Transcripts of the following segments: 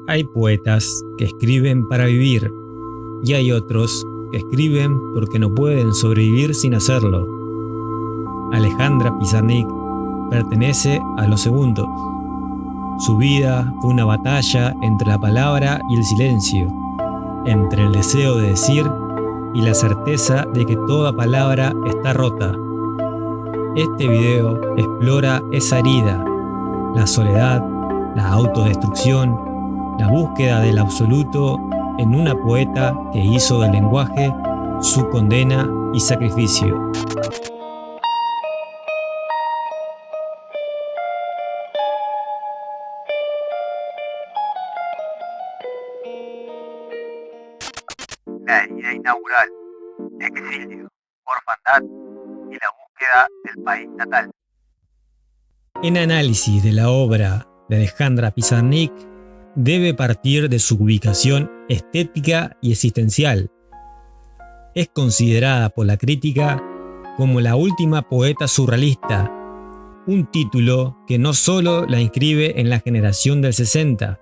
Hay poetas que escriben para vivir y hay otros que escriben porque no pueden sobrevivir sin hacerlo. Alejandra Pizarnik pertenece a los segundos. Su vida fue una batalla entre la palabra y el silencio, entre el deseo de decir y la certeza de que toda palabra está rota. Este video explora esa herida, la soledad, la autodestrucción, la búsqueda del absoluto en una poeta que hizo del lenguaje su condena y sacrificio. La herida inaugural, exilio, orfandad y la búsqueda del país natal. En análisis de la obra de Alejandra Pizarnik, debe partir de su ubicación estética y existencial. Es considerada por la crítica como la última poeta surrealista, un título que no solo la inscribe en la generación del 60,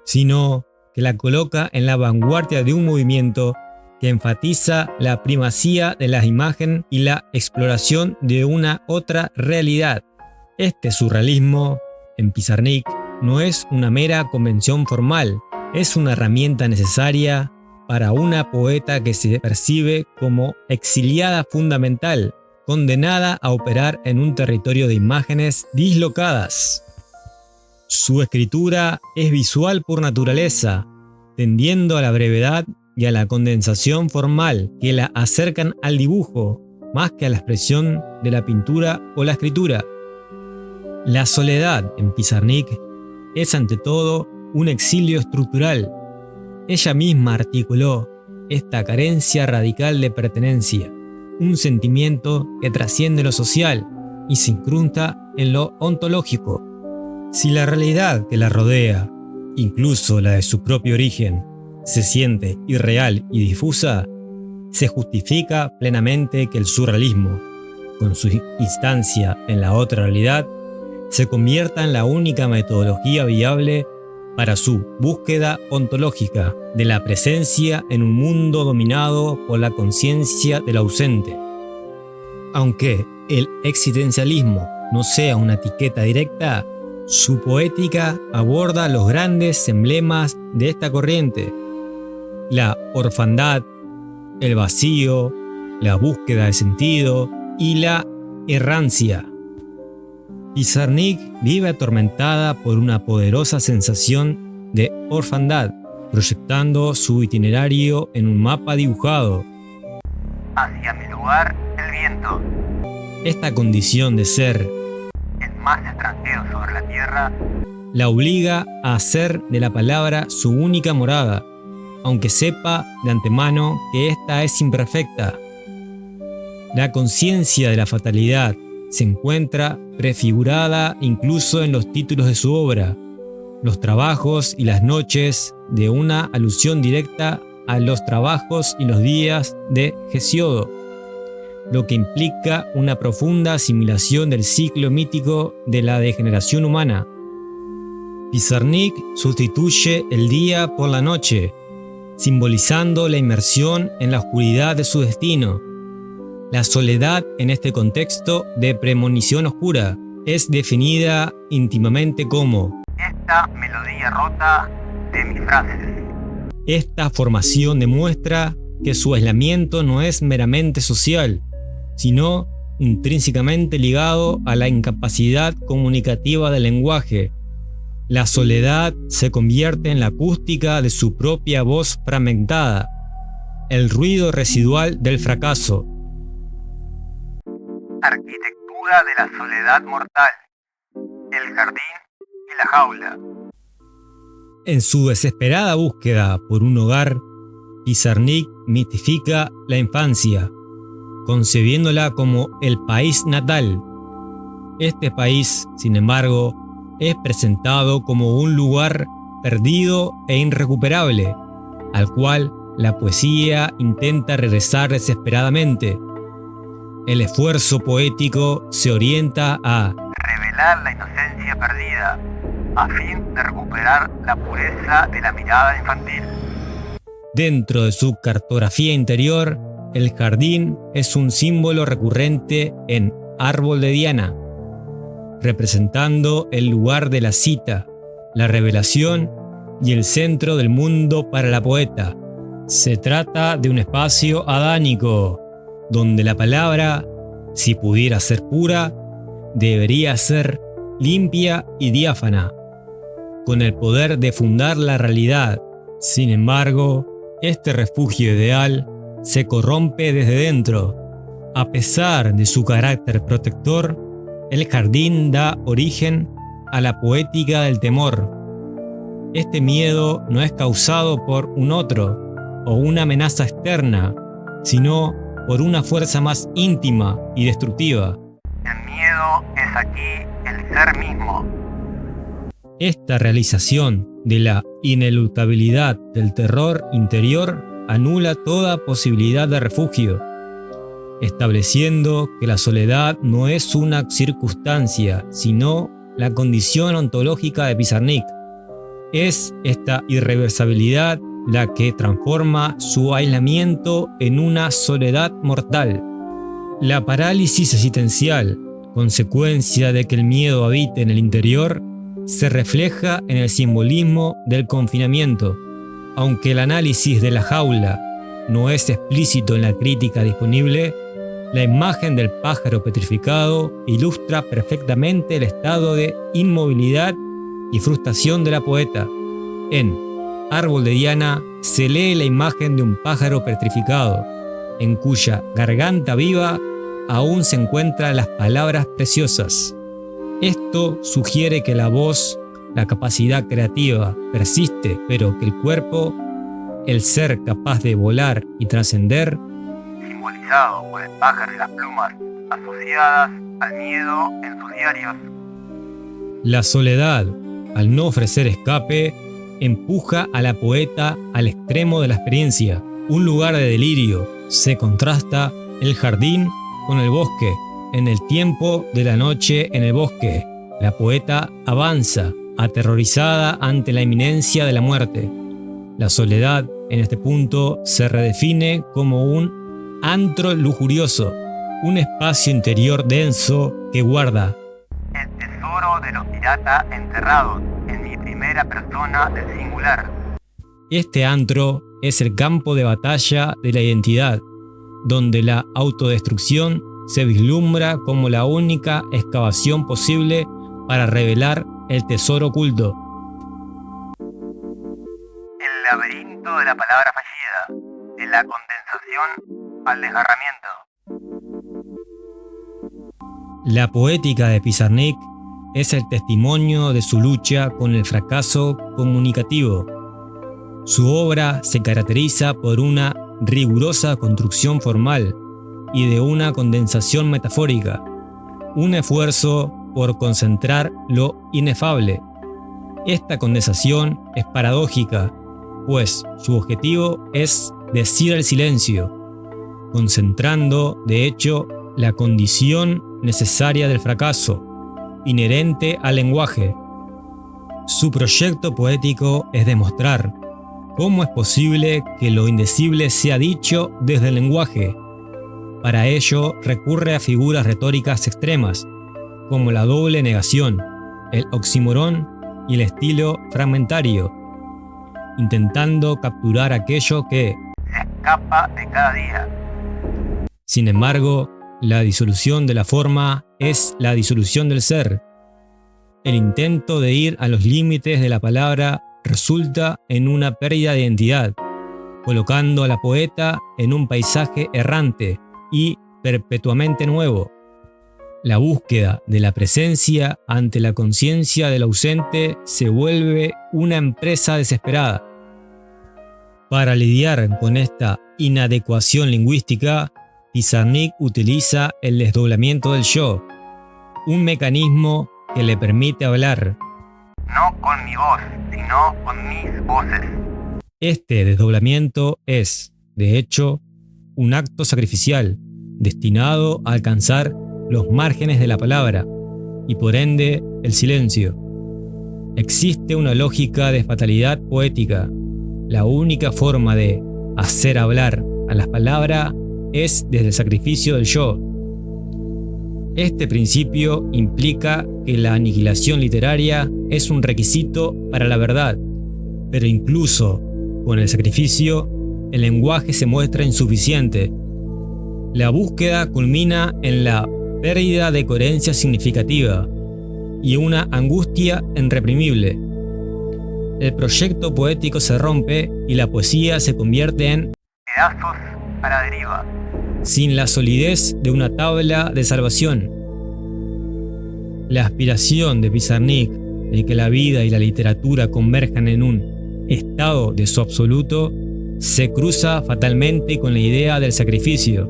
sino que la coloca en la vanguardia de un movimiento que enfatiza la primacía de la imagen y la exploración de una otra realidad. Este surrealismo, en Pizarnik, no es una mera convención formal, es una herramienta necesaria para una poeta que se percibe como exiliada fundamental, condenada a operar en un territorio de imágenes dislocadas. Su escritura es visual por naturaleza, tendiendo a la brevedad y a la condensación formal que la acercan al dibujo, más que a la expresión de la pintura o la escritura. La soledad en Pizarnik es ante todo un exilio estructural. Ella misma articuló esta carencia radical de pertenencia, un sentimiento que trasciende lo social y se incrusta en lo ontológico. Si la realidad que la rodea, incluso la de su propio origen, se siente irreal y difusa, se justifica plenamente que el surrealismo, con su instancia en la otra realidad, se convierta en la única metodología viable para su búsqueda ontológica de la presencia en un mundo dominado por la conciencia del ausente. Aunque el existencialismo no sea una etiqueta directa, su poética aborda los grandes emblemas de esta corriente: la orfandad, el vacío, la búsqueda de sentido y la errancia. Pizarnik vive atormentada por una poderosa sensación de orfandad, proyectando su itinerario en un mapa dibujado. Hacia mi lugar, el viento. Esta condición de ser El más extranjero sobre la tierra la obliga a hacer de la palabra su única morada, aunque sepa de antemano que ésta es imperfecta. La conciencia de la fatalidad se encuentra prefigurada incluso en los títulos de su obra, los trabajos y las noches, de una alusión directa a los trabajos y los días de Hesíodo, lo que implica una profunda asimilación del ciclo mítico de la degeneración humana. Pizarnik sustituye el día por la noche, simbolizando la inmersión en la oscuridad de su destino. La soledad en este contexto de premonición oscura es definida íntimamente como esta melodía rota de mis frases. Esta formación demuestra que su aislamiento no es meramente social, sino intrínsecamente ligado a la incapacidad comunicativa del lenguaje. La soledad se convierte en la acústica de su propia voz fragmentada, el ruido residual del fracaso. Arquitectura de la soledad mortal, el jardín y la jaula. En su desesperada búsqueda por un hogar, Pizarnik mitifica la infancia, concebiéndola como el país natal. Este país, sin embargo, es presentado como un lugar perdido e irrecuperable, al cual la poesía intenta regresar desesperadamente. El esfuerzo poético se orienta a revelar la inocencia perdida, a fin de recuperar la pureza de la mirada infantil. Dentro de su cartografía interior, el jardín es un símbolo recurrente en Árbol de Diana, representando el lugar de la cita, la revelación y el centro del mundo para la poeta. Se trata de un espacio adánico, donde la palabra, si pudiera ser pura, debería ser limpia y diáfana, con el poder de fundar la realidad. Sin embargo, este refugio ideal se corrompe desde dentro. A pesar de su carácter protector, el jardín da origen a la poética del temor. Este miedo no es causado por un otro o una amenaza externa, sino por una fuerza más íntima y destructiva. El miedo es aquí el ser mismo. Esta realización de la ineluctabilidad del terror interior anula toda posibilidad de refugio, estableciendo que la soledad no es una circunstancia, sino la condición ontológica de Pizarnik. Es esta irreversibilidad la que transforma su aislamiento en una soledad mortal. La parálisis existencial, consecuencia de que el miedo habite en el interior, se refleja en el simbolismo del confinamiento. Aunque el análisis de la jaula no es explícito en la crítica disponible, la imagen del pájaro petrificado ilustra perfectamente el estado de inmovilidad y frustración de la poeta. En Árbol de Diana se lee la imagen de un pájaro petrificado, en cuya garganta viva aún se encuentran las palabras preciosas. Esto sugiere que la voz, la capacidad creativa, persiste, pero que el cuerpo, el ser capaz de volar y trascender, simbolizado por el pájaro y las plumas, asociadas al miedo en sus diarios. La soledad, al no ofrecer escape, empuja a la poeta al extremo de la experiencia, un lugar de delirio. Se contrasta el jardín con el bosque. En el tiempo de la noche en el bosque, la poeta avanza, aterrorizada ante la inminencia de la muerte. La soledad, en este punto, se redefine como un antro lujurioso, un espacio interior denso que guarda el tesoro de los piratas enterrados en mi primera persona del singular. Este antro es el campo de batalla de la identidad, donde la autodestrucción se vislumbra como la única excavación posible para revelar el tesoro oculto. El laberinto de la palabra fallida, de la condensación al desgarramiento. La poética de Pizarnik es el testimonio de su lucha con el fracaso comunicativo. Su obra se caracteriza por una rigurosa construcción formal y de una condensación metafórica, un esfuerzo por concentrar lo inefable. Esta condensación es paradójica, pues su objetivo es decir el silencio, concentrando, de hecho, la condición necesaria del fracaso, inherente al lenguaje. Su proyecto poético es demostrar cómo es posible que lo indecible sea dicho desde el lenguaje. Para ello recurre a figuras retóricas extremas, como la doble negación, el oxímoron y el estilo fragmentario, intentando capturar aquello que se escapa de cada día. Sin embargo, la disolución de la forma es la disolución del ser. El intento de ir a los límites de la palabra resulta en una pérdida de identidad, colocando a la poeta en un paisaje errante y perpetuamente nuevo. La búsqueda de la presencia ante la conciencia del ausente se vuelve una empresa desesperada. Para lidiar con esta inadecuación lingüística, Pizarnik utiliza el desdoblamiento del yo, un mecanismo que le permite hablar, no con mi voz, sino con mis voces. Este desdoblamiento es, de hecho, un acto sacrificial destinado a alcanzar los márgenes de la palabra y por ende el silencio. Existe una lógica de fatalidad poética. La única forma de hacer hablar a las palabras es desde el sacrificio del yo. Este principio implica que la aniquilación literaria es un requisito para la verdad, pero incluso con el sacrificio, el lenguaje se muestra insuficiente. La búsqueda culmina en la pérdida de coherencia significativa y una angustia irreprimible. El proyecto poético se rompe y la poesía se convierte en pedazos a la deriva. sin la solidez de una tabla de salvación. La aspiración de Pizarnik de que la vida y la literatura converjan en un estado de su absoluto se cruza fatalmente con la idea del sacrificio.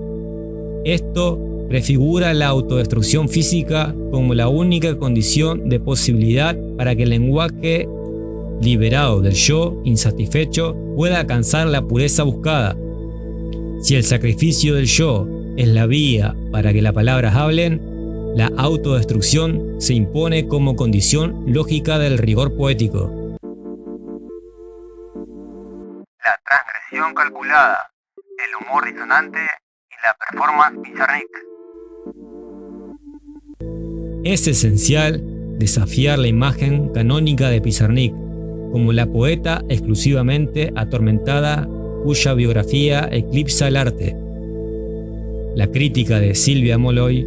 Esto prefigura la autodestrucción física como la única condición de posibilidad para que el lenguaje liberado del yo insatisfecho pueda alcanzar la pureza buscada. Si el sacrificio del yo es la vía para que las palabras hablen, la autodestrucción se impone como condición lógica del rigor poético. La transgresión calculada, el humor disonante y la performance Pizarnik. Es esencial desafiar la imagen canónica de Pizarnik como la poeta exclusivamente atormentada cuya biografía eclipsa el arte. La crítica de Silvia Molloy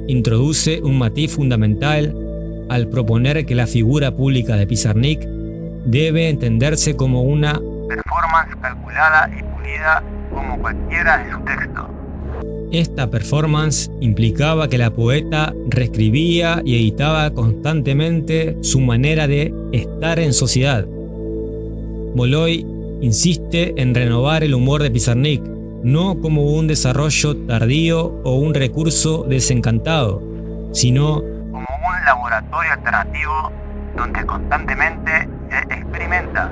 introduce un matiz fundamental al proponer que la figura pública de Pizarnik debe entenderse como una Performance calculada y pulida como cualquiera de su texto. Esta performance implicaba que la poeta reescribía y editaba constantemente su manera de estar en sociedad. Molloy insiste en renovar el humor de Pizarnik, no como un desarrollo tardío o un recurso desencantado, sino como un laboratorio alternativo donde constantemente se experimenta.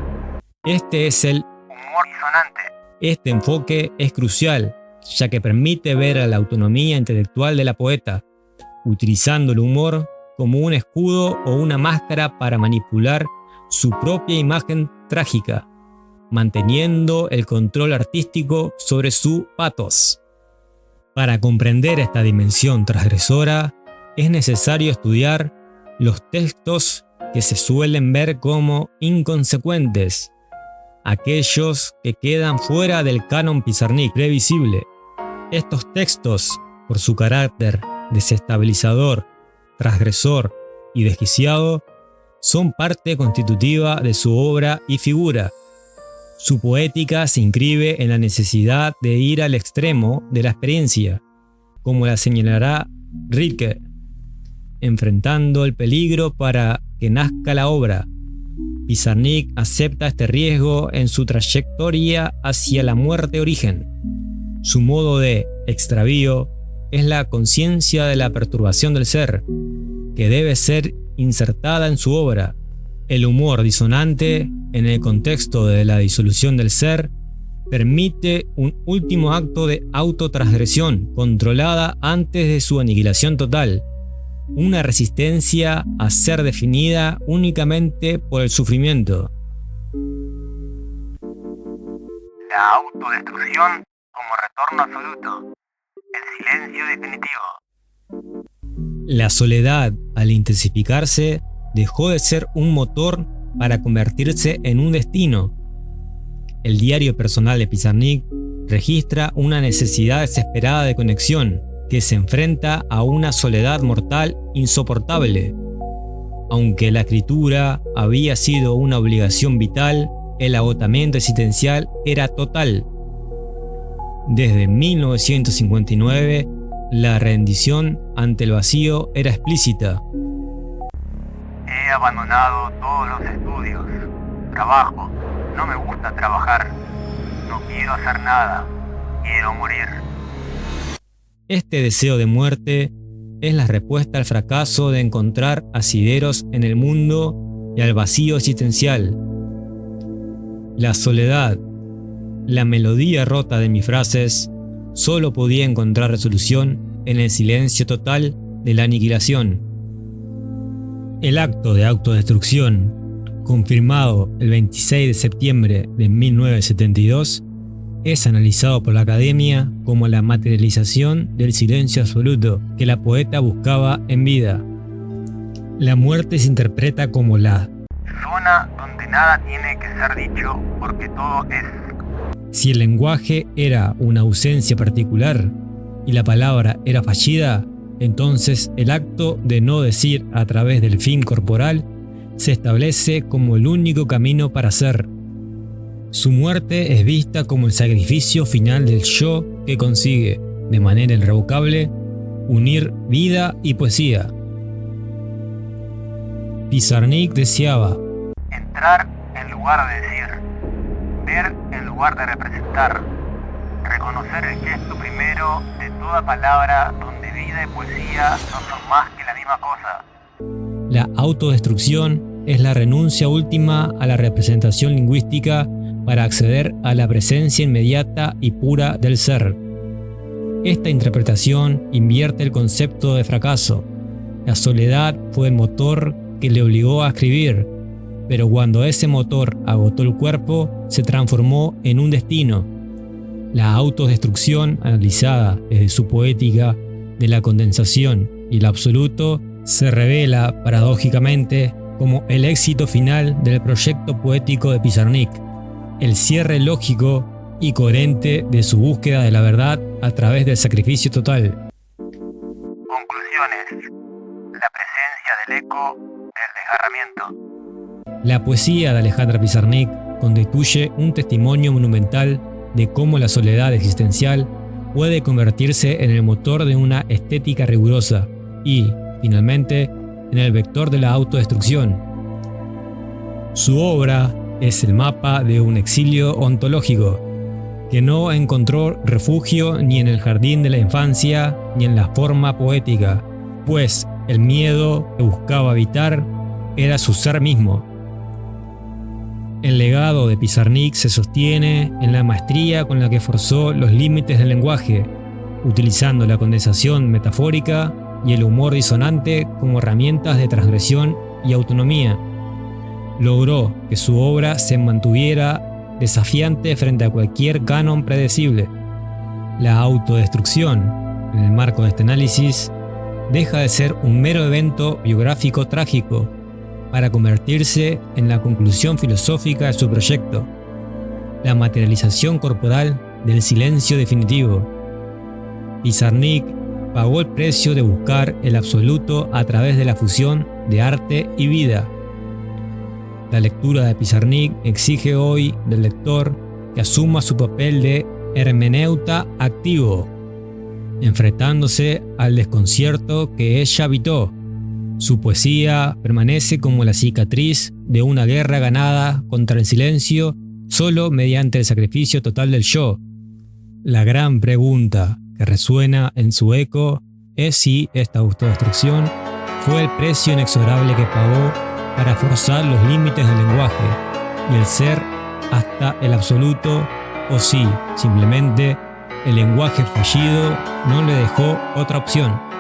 este es el Humor disonante. Este enfoque es crucial, ya que permite ver a la autonomía intelectual de la poeta, utilizando el humor como un escudo o una máscara para manipular su propia imagen trágica, manteniendo el control artístico sobre su pathos. Para comprender esta dimensión transgresora, es necesario estudiar los textos que se suelen ver como inconsecuentes, aquellos que quedan fuera del canon Pizarnik previsible. Estos textos, por su carácter desestabilizador, transgresor y desquiciado, son parte constitutiva de su obra y figura. Su poética se inscribe en la necesidad de ir al extremo de la experiencia, como la señalará Rilke, enfrentando el peligro para que nazca la obra. Pizarnik acepta este riesgo en su trayectoria hacia la muerte origen. Su modo de extravío es la conciencia de la perturbación del ser, que debe ser insertada en su obra. El humor disonante, en el contexto de la disolución del ser, permite un último acto de autotransgresión controlada antes de su aniquilación total, una resistencia a ser definida únicamente por el sufrimiento. La autodestrucción como retorno absoluto. El silencio definitivo. La soledad, al intensificarse, dejó de ser un motor para convertirse en un destino. El diario personal de Pizarnik registra una necesidad desesperada de conexión que se enfrenta a una soledad mortal insoportable. Aunque la escritura había sido una obligación vital, el agotamiento existencial era total. Desde 1959, la rendición ante el vacío era explícita. He abandonado todos los estudios, trabajo, no me gusta trabajar, no quiero hacer nada, quiero morir. Este deseo de muerte es la respuesta al fracaso de encontrar asideros en el mundo y al vacío existencial. La soledad, la melodía rota de mis frases, solo podía encontrar resolución en el silencio total de la aniquilación. El acto de autodestrucción confirmado el 26 de septiembre de 1972, es analizado por la Academia como la materialización del silencio absoluto que la poeta buscaba en vida. La muerte se interpreta como la zona donde nada tiene que ser dicho porque todo es. Si el lenguaje era una ausencia particular y la palabra era fallida, entonces el acto de no decir a través del fin corporal se establece como el único camino para ser. Su muerte es vista como el sacrificio final del yo que consigue, de manera irrevocable, unir vida y poesía. Pizarnik deseaba entrar en lugar de decir, ver en lugar de representar, reconocer el gesto primero de toda palabra donde vida y poesía no son más que la misma cosa. La autodestrucción es la renuncia última a la representación lingüística para acceder a la presencia inmediata y pura del ser. Esta interpretación invierte el concepto de fracaso. La soledad fue el motor que le obligó a escribir, pero cuando ese motor agotó el cuerpo, se transformó en un destino. La autodestrucción, analizada desde su poética de la condensación y el absoluto, se revela paradójicamente como el éxito final del proyecto poético de Pizarnik, el cierre lógico y coherente de su búsqueda de la verdad a través del sacrificio total. Conclusiones. La presencia del eco del desgarramiento. La poesía de Alejandra Pizarnik constituye un testimonio monumental de cómo la soledad existencial puede convertirse en el motor de una estética rigurosa y, finalmente, en el vector de la autodestrucción. Su obra es el mapa de un exilio ontológico que no encontró refugio ni en el jardín de la infancia ni en la forma poética, pues el miedo que buscaba evitar era su ser mismo. El legado de Pizarnik se sostiene en la maestría con la que forzó los límites del lenguaje, utilizando la condensación metafórica y el humor disonante como herramientas de transgresión y autonomía. Logró que su obra se mantuviera desafiante frente a cualquier canon predecible. La autodestrucción, en el marco de este análisis, deja de ser un mero evento biográfico trágico para convertirse en la conclusión filosófica de su proyecto, la materialización corporal del silencio definitivo. Pizarnik pagó el precio de buscar el absoluto a través de la fusión de arte y vida. La lectura de Pizarnik exige hoy del lector que asuma su papel de hermeneuta activo, enfrentándose al desconcierto que ella habitó. Su poesía permanece como la cicatriz de una guerra ganada contra el silencio solo mediante el sacrificio total del yo. La gran pregunta que resuena en su eco es si esta autodestrucción fue el precio inexorable que pagó para forzar los límites del lenguaje y el ser hasta el absoluto, o si simplemente el lenguaje fallido no le dejó otra opción.